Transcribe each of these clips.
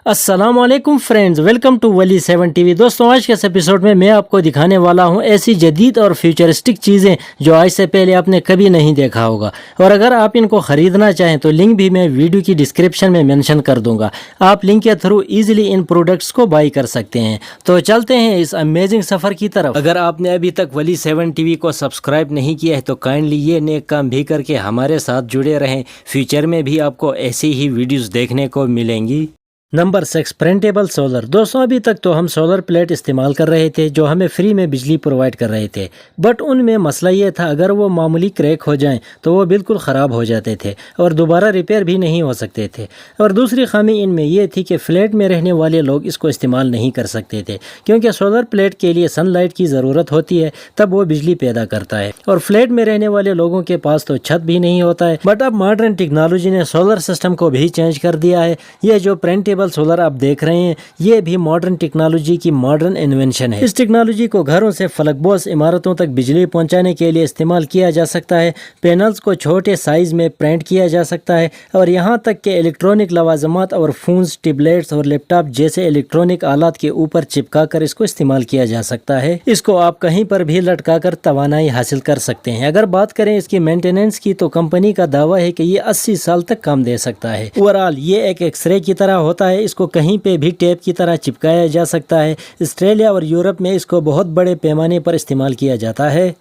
अस्सलाम वालेकुम friends, welcome to Wali 7 TV. दोस्तों, आज के इस एपिसोड में मैं आपको दिखाने वाला हूं ऐसी जदीद और फ्यूचरिस्टिक चीज़ें जो आज से पहले आपने कभी नहीं देखा होगा। और अगर आप इनको ख़रीदना चाहें तो लिंक भी मैं वीडियो की डिस्क्रिप्शन में मेंशन कर दूंगा। आप लिंक के थ्रू इजीली इन प्रोडक्ट्स को बाई कर सकते हैं। तो चलते हैं इस अमेजिंग सफ़र की तरफ। अगर आपने अभी तक वली 7 टीवी को सब्सक्राइब नहीं किया है तो काइंडली ये नेक काम भी करके हमारे साथ जुड़े रहें। फ्यूचर में भी आपको ऐसी ही वीडियोस देखने को मिलेंगी। Number 6, printable solar. दोस्तों, अभी तक तो हम सोलर प्लेट इस्तेमाल कर रहे थे जो हमें फ्री में बिजली प्रोवाइड कर रहे थे, बट उनमें मसला ये था अगर वो मामूली क्रैक हो जाएं तो वो बिल्कुल ख़राब हो जाते थे और दोबारा रिपेयर भी नहीं हो सकते थे। और दूसरी खामी इनमें ये थी कि फ्लैट में रहने वाले लोग इसको इस्तेमाल नहीं कर सकते थे क्योंकि सोलर प्लेट के लिए सनलाइट की ज़रूरत होती है, तब वो बिजली पैदा करता है। और फ्लैट में रहने वाले लोगों के पास तो छत भी नहीं होता है। बट अब मॉडर्न टेक्नोलॉजी ने सोलर सिस्टम को भी चेंज कर दिया है। ये जो प्रिंटेबल सोलर आप देख रहे हैं ये भी मॉडर्न टेक्नोलॉजी की मॉडर्न इन्वेंशन है। इस टेक्नोलॉजी को घरों से फलकबोस इमारतों तक बिजली पहुंचाने के लिए इस्तेमाल किया जा सकता है। पैनल्स को छोटे साइज में प्रिंट किया जा सकता है और यहाँ तक कि इलेक्ट्रॉनिक लवाजमात और फोन्स, टैबलेट्स और लैपटॉप जैसे इलेक्ट्रॉनिक आलात के ऊपर चिपका कर इसको इस्तेमाल किया जा सकता है। इसको आप कहीं पर भी लटका कर तवानाई हासिल कर सकते हैं। अगर बात करें इसकी मेंटेनेंस की तो कंपनी का दावा है कि ये 80 साल तक काम दे सकता है। ओवरऑल ये एक एक्सरे की तरह होता है। इसको कहीं पे भी टेप की तरह चिपकाया जा सकता है। ऑस्ट्रेलिया और यूरोप में इसको बहुत बड़े पैमाने पर इस्तेमाल किया जाता है।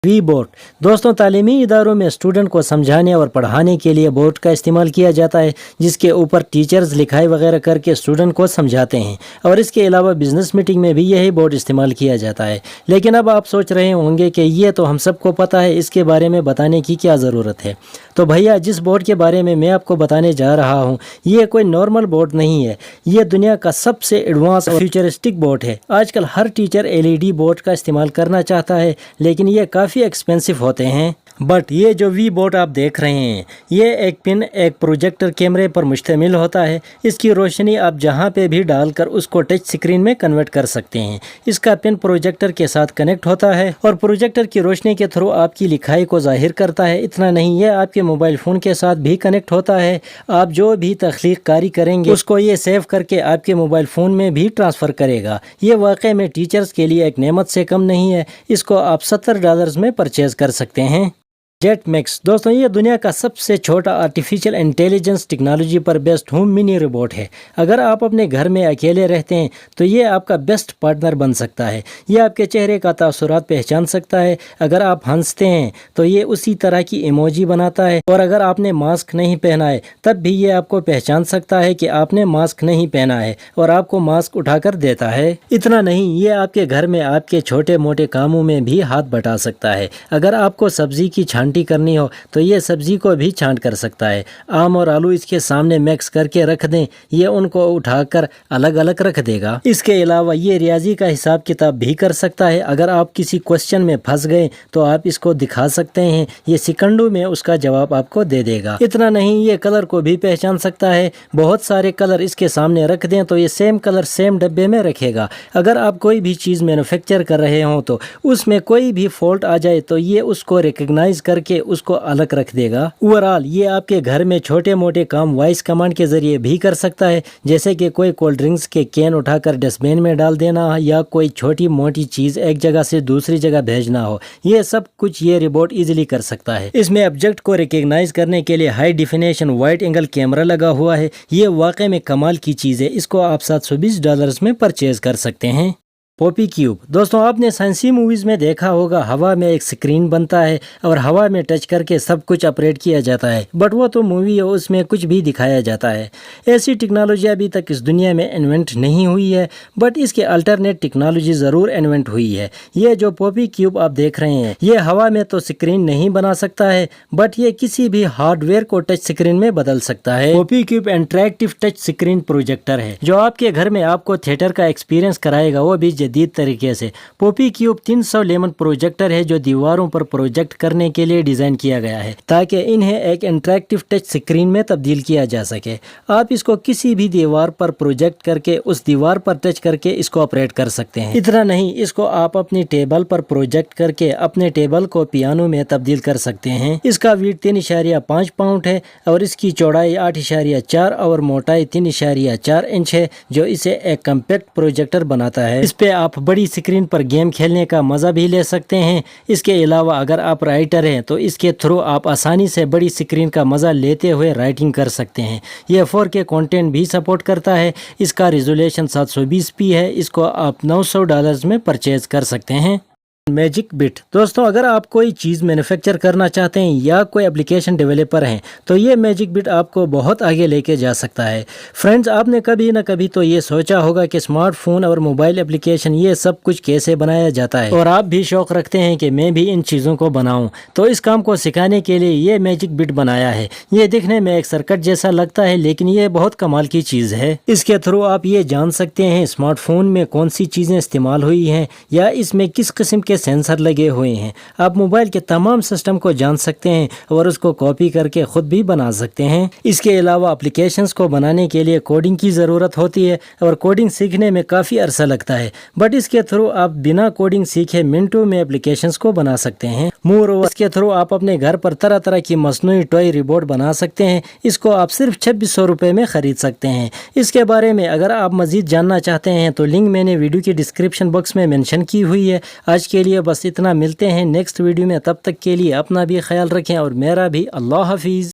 V board. दोस्तों, तालीमी इदारों में स्टूडेंट को समझाने और पढ़ाने के लिए बोर्ड का इस्तेमाल किया जाता है जिसके ऊपर टीचर्स लिखाई वगैरह करके स्टूडेंट को समझाते हैं। और इसके अलावा बिजनेस मीटिंग में भी यही बोर्ड इस्तेमाल किया जाता है। लेकिन अब आप सोच रहे होंगे कि ये तो हम सबको पता है, इसके बारे में बताने की क्या ज़रूरत है। तो भैया, जिस बोर्ड के बारे में मैं आपको बताने जा रहा हूँ ये कोई नॉर्मल बोर्ड नहीं है। ये दुनिया का सबसे एडवांस और फ्यूचरिस्टिक बोर्ड है। आजकल हर टीचर LED बोर्ड का इस्तेमाल करना चाहता है, लेकिन ये काफ़ी एक्सपेंसिव होते हैं। बट ये जो वी बोर्ड आप देख रहे हैं ये एक पिन एक प्रोजेक्टर कैमरे पर मुश्तमिल होता है। इसकी रोशनी आप जहाँ पे भी डालकर उसको टच स्क्रीन में कन्वर्ट कर सकते हैं। इसका पिन प्रोजेक्टर के साथ कनेक्ट होता है और प्रोजेक्टर की रोशनी के थ्रू आपकी लिखाई को जाहिर करता है। इतना नहीं, ये आपके मोबाइल फ़ोन के साथ भी कनेक्ट होता है। आप जो भी तख्लीक कारी करेंगे उसको ये सेव करके आपके मोबाइल फ़ोन में भी ट्रांसफ़र करेगा। ये वाकई में टीचर्स के लिए एक नेमत से कम नहीं है। इसको आप $70 में परचेज़ कर सकते हैं। Jet max. दोस्तों, ये दुनिया का सबसे छोटा आर्टिफिशियल इंटेलिजेंस टेक्नोलॉजी पर बेस्ड होम मिनी रोबोट है। अगर आप अपने घर में अकेले रहते हैं तो ये आपका बेस्ट पार्टनर बन सकता है। ये आपके चेहरे का तासुरात पहचान सकता है। अगर आप हंसते हैं तो ये उसी तरह की इमोजी बनाता है और अगर आपने मास्क नहीं पहना है तब भी ये आपको पहचान सकता है कि आपने मास्क नहीं पहना है और आपको मास्क उठाकर देता है। इतना नहीं, ये आपके घर में आपके छोटे मोटे कामों में भी हाथ बटा सकता है। अगर आपको सब्जी की छांटी करनी हो तो ये सब्जी को भी छांट कर सकता है। आम और आलू इसके सामने मिक्स करके रख दें, ये उनको उठाकर अलग अलग रख देगा। इसके अलावा ये रियाजी का हिसाब किताब भी कर सकता है। अगर आप किसी क्वेश्चन में फंस गए तो आप इसको दिखा सकते हैं, ये सेकंडों में उसका जवाब आपको दे देगा। इतना नहीं, ये कलर को भी पहचान सकता है। बहुत सारे कलर इसके सामने रख दें तो ये सेम कलर सेम डब्बे में रखेगा। अगर आप कोई भी चीज़ मैन्युफैक्चर कर रहे हो तो उसमें कोई भी फॉल्ट आ जाए तो ये उसको रिकग्नाइज करके उसको अलग रख देगा। ओवरऑल ये आपके घर में छोटे मोटे काम वॉइस कमांड के जरिए भी कर सकता है, जैसे कि कोई कोल्ड ड्रिंक्स के कैन उठाकर डस्टबिन में डाल देना या कोई छोटी मोटी चीज एक जगह से दूसरी जगह भेजना हो। ये सब कुछ ये रोबोट इजीली कर सकता है। इसमें ऑब्जेक्ट को रिकग्नाइज करने के लिए high definition wide angle camera लगा हुआ है। ये वाकई में कमाल की चीज है। इसको आप $720 में परचेज कर सकते हैं। Poppy cube. दोस्तों, आपने साइंसी मूवीज़ में देखा होगा हवा में एक स्क्रीन बनता है और हवा में टच करके सब कुछ ऑपरेट किया जाता है, बट वो तो मूवी है, उसमें कुछ भी दिखाया जाता है। ऐसी टेक्नोलॉजी अभी तक इस दुनिया में इन्वेंट नहीं हुई है, बट इसके अल्टरनेट टेक्नोलॉजी ज़रूर इन्वेंट हुई है। ये जो पॉपी क्यूब आप देख रहे हैं ये हवा में तो स्क्रीन नहीं बना सकता है, बट ये किसी भी हार्डवेयर को टच स्क्रीन में बदल सकता है। Poppy cube interactive touch screen projector है जो आपके घर में आपको थिएटर का एक्सपीरियंस कराएगा, वो भी जदीद तरीके से। पॉपी क्यूब 300 लेमन प्रोजेक्टर है जो दीवारों पर प्रोजेक्ट करने के लिए डिज़ाइन किया गया है ताकि इन्हें एक इंटरेक्टिव टच स्क्रीन में तब्दील किया जा सके। आप इसको किसी भी दीवार पर प्रोजेक्ट करके उस दीवार पर टच करके इसको ऑपरेट कर सकते हैं। इतना नहीं, इसको आप अपनी टेबल पर प्रोजेक्ट करके अपने टेबल को पियानो में तब्दील कर सकते हैं। इसका वेट 3.5 पाउंड है और इसकी चौड़ाई 8.4 और मोटाई 3.4 इंच है, जो इसे एक कम्पैक्ट प्रोजेक्टर बनाता है। इस पे आप बड़ी स्क्रीन पर गेम खेलने का मजा भी ले सकते हैं। इसके अलावा अगर आप राइटर हैं तो इसके थ्रू आप आसानी से बड़ी स्क्रीन का मजा लेते हुए राइटिंग कर सकते हैं। यह 4K कंटेंट भी सपोर्ट करता है। इसका रिजोल्यूशन 720p है। इसको आप $900 में परचेज कर सकते हैं। Magic bit. दोस्तों, अगर आप कोई चीज़ मैन्युफैक्चर करना चाहते हैं या कोई एप्लीकेशन डेवलपर हैं तो ये मैजिक बिट आपको बहुत आगे लेके जा सकता है। फ्रेंड्स, आपने कभी ना कभी तो ये सोचा होगा कि स्मार्टफोन और मोबाइल एप्लीकेशन ये सब कुछ कैसे बनाया जाता है, और आप भी शौक रखते हैं कि मैं भी इन चीज़ों को बनाऊं। तो इस काम को सिखाने के लिए ये मैजिक बिट बनाया है। ये दिखने में एक सर्किट जैसा लगता है लेकिन ये बहुत कमाल की चीज़ है। इसके थ्रू आप ये जान सकते हैं स्मार्टफोन में कौन सी चीज़ें इस्तेमाल हुई हैं या इसमें किस किस्म के सेंसर लगे हुए हैं। आप मोबाइल के तमाम सिस्टम को जान सकते हैं और उसको कॉपी करके खुद भी बना सकते हैं। इसके अलावा एप्लीकेशंस को बनाने के लिए कोडिंग की ज़रूरत होती है और कोडिंग सीखने में काफ़ी अरसा लगता है, बट इसके थ्रू आप बिना कोडिंग सीखे मिनटों में एप्लीकेशंस को बना सकते हैं। मोर इसके थ्रू आप अपने घर पर तरह तरह की मसनूई टॉय रोबोट बना सकते हैं। इसको आप सिर्फ 2600 रुपये में ख़रीद सकते हैं। इसके बारे में अगर आप मज़ीद जानना चाहते हैं तो लिंक मैंने वीडियो की डिस्क्रिप्शन बॉक्स में मेंशन की हुई है। आज के लिए बस इतना। मिलते हैं नेक्स्ट वीडियो में, तब तक के लिए अपना भी ख्याल रखें और मेरा भी। अल्लाह हाफिज़।